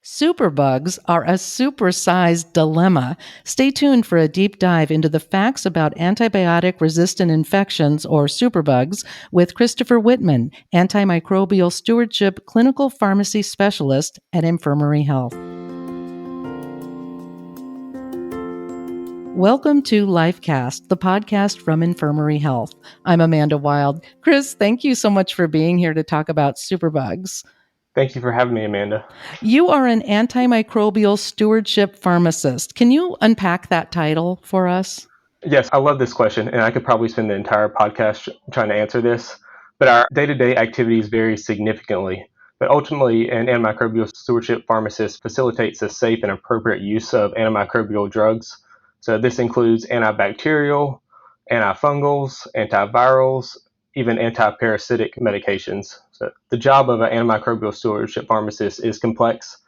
Superbugs are a supersized dilemma. Stay tuned for a deep dive into the facts about antibiotic-resistant infections, or superbugs, with Christopher Whitman, Antimicrobial Stewardship Clinical Pharmacy Specialist at Infirmary Health. Welcome to LifeCast, the podcast from Infirmary Health. I'm Amanda Wild. Chris, thank you so much for being here to talk about superbugs. Thank you for having me, Amanda. You are an antimicrobial stewardship pharmacist. Can you unpack that title for us? Yes, I love this question, and I could probably spend the entire podcast trying to answer this. But our day-to-day activities vary significantly. But ultimately, an antimicrobial stewardship pharmacist facilitates the safe and appropriate use of antimicrobial drugs. So this includes antibacterial, antifungals, antivirals, even antiparasitic medications. So the job of an antimicrobial stewardship pharmacist is complex.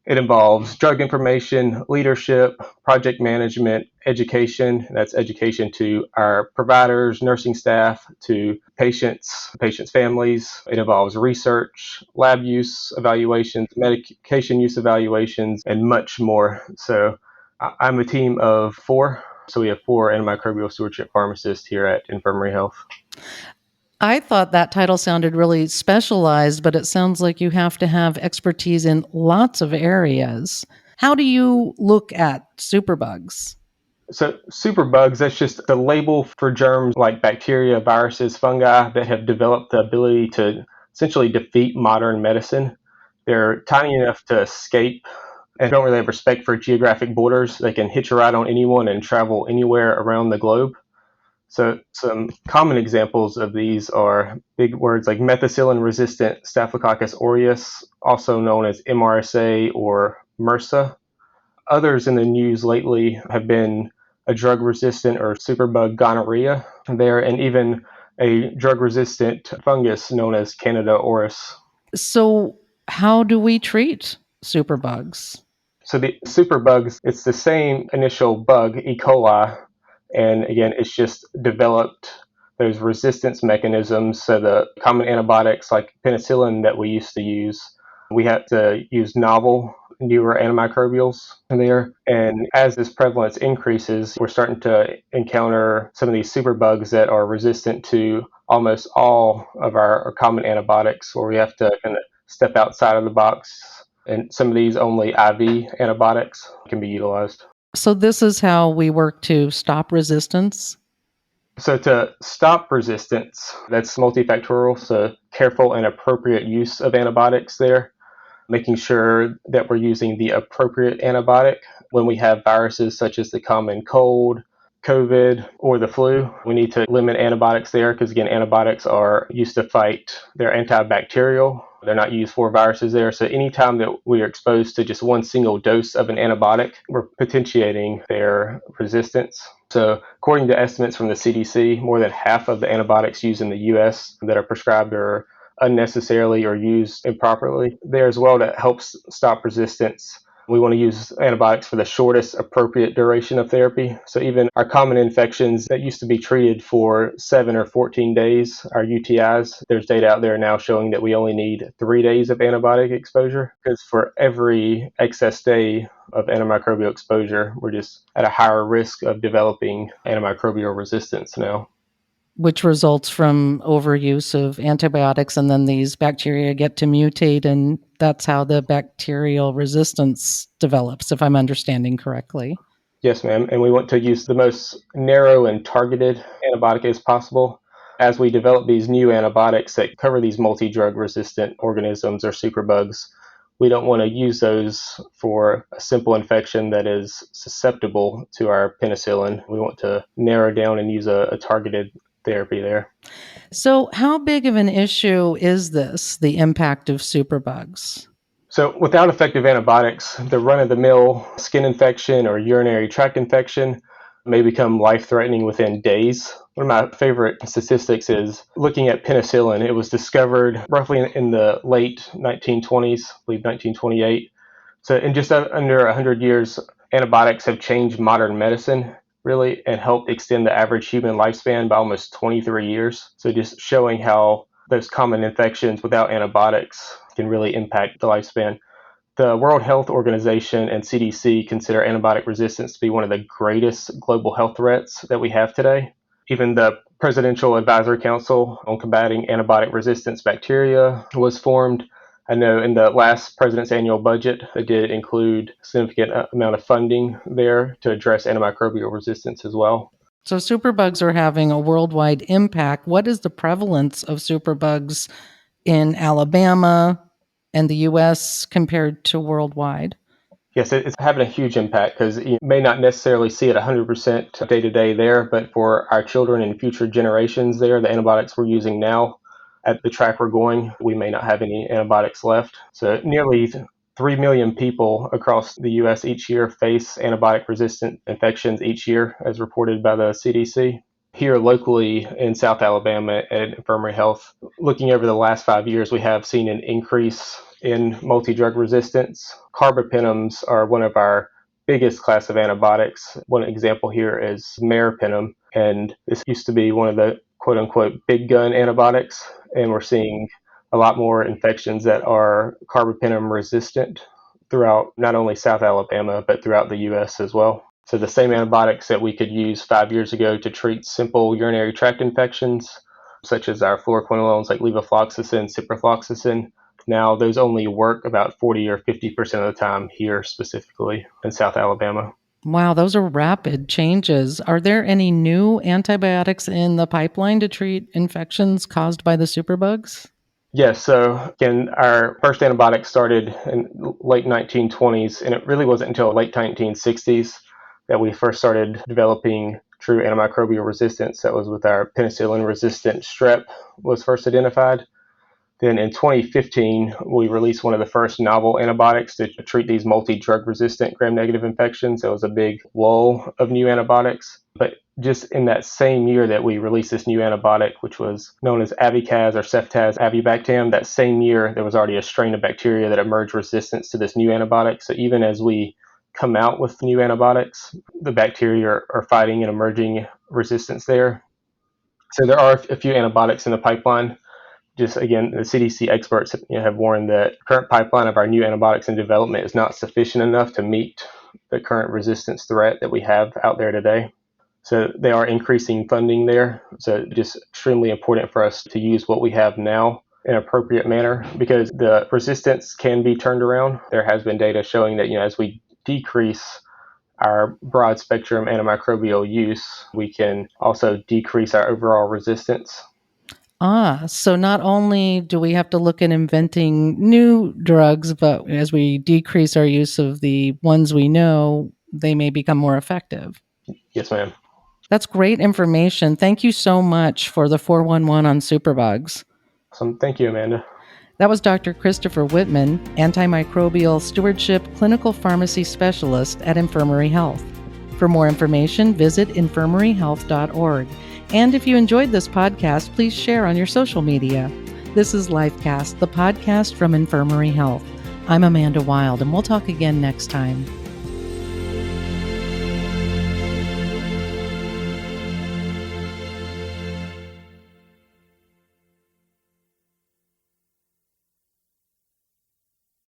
It involves drug information, leadership, project management, education. That's education to our providers, nursing staff, to patients, families. It involves research, lab use evaluations, medication use evaluations, and much more. So I'm a team of 4. So we have 4 antimicrobial stewardship pharmacists here at Infirmary Health. I thought that title sounded really specialized, but it sounds like you have to have expertise in lots of areas. How do you look at superbugs? So superbugs, that's just the label for germs like bacteria, viruses, fungi that have developed the ability to essentially defeat modern medicine. They're tiny enough to escape and don't really have respect for geographic borders. They can hitch a ride on anyone and travel anywhere around the globe. So some common examples of these are big words like methicillin-resistant Staphylococcus aureus, also known as MRSA or MRSA. Others in the news lately have been a drug-resistant or superbug gonorrhea there, and even a drug-resistant fungus known as Candida auris. So how do we treat superbugs? So the superbugs, it's the same initial bug, E. coli, and again, it's just developed those resistance mechanisms. So the common antibiotics like penicillin that we used to use, we had to use novel, newer antimicrobials there. And as this prevalence increases, we're starting to encounter some of these superbugs that are resistant to almost all of our common antibiotics, where we have to kind of step outside of the box. And some of these only IV antibiotics can be utilized. So this is how we work to stop resistance? So to stop resistance, that's multifactorial, so careful and appropriate use of antibiotics there, making sure that we're using the appropriate antibiotic when we have viruses such as the common cold, COVID, or the flu. We need to limit antibiotics there because, again, antibiotics are used to fight, they're antibacterial. They're not used for viruses there. So anytime that we are exposed to just one single dose of an antibiotic, we're potentiating their resistance. So according to estimates from the CDC, more than half of the antibiotics used in the U.S. that are prescribed are unnecessarily or used improperly there as well. That helps stop resistance. We want to use antibiotics for the shortest appropriate duration of therapy. So even our common infections that used to be treated for 7 or 14 days, our UTIs, there's data out there now showing that we only need 3 days of antibiotic exposure, because for every excess day of antimicrobial exposure, we're just at a higher risk of developing antimicrobial resistance now. Which results from overuse of antibiotics, and then these bacteria get to mutate, and that's how the bacterial resistance develops, if I'm understanding correctly. Yes, ma'am. And we want to use the most narrow and targeted antibiotic as possible. As we develop these new antibiotics that cover these multi-drug resistant organisms or superbugs, we don't want to use those for a simple infection that is susceptible to our penicillin. We want to narrow down and use a targeted therapy there. So how big of an issue is this, the impact of superbugs? So without effective antibiotics, the run-of-the-mill skin infection or urinary tract infection may become life-threatening within days. One of my favorite statistics is looking at penicillin. It was discovered roughly in the late 1920s, I believe 1928. So in just under 100 years, antibiotics have changed modern medicine, really, and helped extend the average human lifespan by almost 23 years. So just showing how those common infections without antibiotics can really impact the lifespan. The World Health Organization and CDC consider antibiotic resistance to be one of the greatest global health threats that we have today. Even the Presidential Advisory Council on Combating Antibiotic Resistance Bacteria was formed. I know in the last president's annual budget, they did include a significant amount of funding there to address antimicrobial resistance as well. So superbugs are having a worldwide impact. What is the prevalence of superbugs in Alabama and the U.S. compared to worldwide? Yes, it's having a huge impact because you may not necessarily see it 100% day to day there, but for our children and future generations there, the antibiotics we're using now, at the track we're going, we may not have any antibiotics left. So nearly 3 million people across the U.S. each year face antibiotic-resistant infections each year, as reported by the CDC. Here locally in South Alabama at Infirmary Health, looking over the last 5 years, we have seen an increase in multi-drug resistance. Carbapenems are one of our biggest class of antibiotics. One example here is meropenem, and this used to be one of the quote-unquote big gun antibiotics, and we're seeing a lot more infections that are carbapenem resistant throughout not only South Alabama, but throughout the U.S. as well. So the same antibiotics that we could use 5 years ago to treat simple urinary tract infections, such as our fluoroquinolones like levofloxacin, ciprofloxacin, now those only work about 40 or 50% of the time here specifically in South Alabama. Wow, those are rapid changes. Are there any new antibiotics in the pipeline to treat infections caused by the superbugs? Yes, so again, our first antibiotic started in late 1920s, and it really wasn't until late 1960s that we first started developing true antimicrobial resistance. That was with our penicillin-resistant strep was first identified. Then in 2015, we released one of the first novel antibiotics to treat these multi-drug resistant gram-negative infections. There was a big lull of new antibiotics. But just in that same year that we released this new antibiotic, which was known as Avicaz or Ceftaz avibactam, that same year there was already a strain of bacteria that emerged resistance to this new antibiotic. So even as we come out with new antibiotics, the bacteria are fighting and emerging resistance there. So there are a few antibiotics in the pipeline. Just again, the CDC experts have warned that the current pipeline of our new antibiotics in development is not sufficient enough to meet the current resistance threat that we have out there today. So they are increasing funding there. So just extremely important for us to use what we have now in an appropriate manner because the resistance can be turned around. There has been data showing that as we decrease our broad spectrum antimicrobial use, we can also decrease our overall resistance. So not only do we have to look at inventing new drugs, but as we decrease our use of the ones we know, they may become more effective. Yes, ma'am. That's great information. Thank you so much for the 411 on superbugs. Awesome. Thank you, Amanda. That was Dr. Christopher Whitman, Antimicrobial Stewardship Clinical Pharmacy Specialist at Infirmary Health. For more information, visit infirmaryhealth.org. And if you enjoyed this podcast, please share on your social media. This is Lifecast, the podcast from Infirmary Health. I'm Amanda Wild, and we'll talk again next time.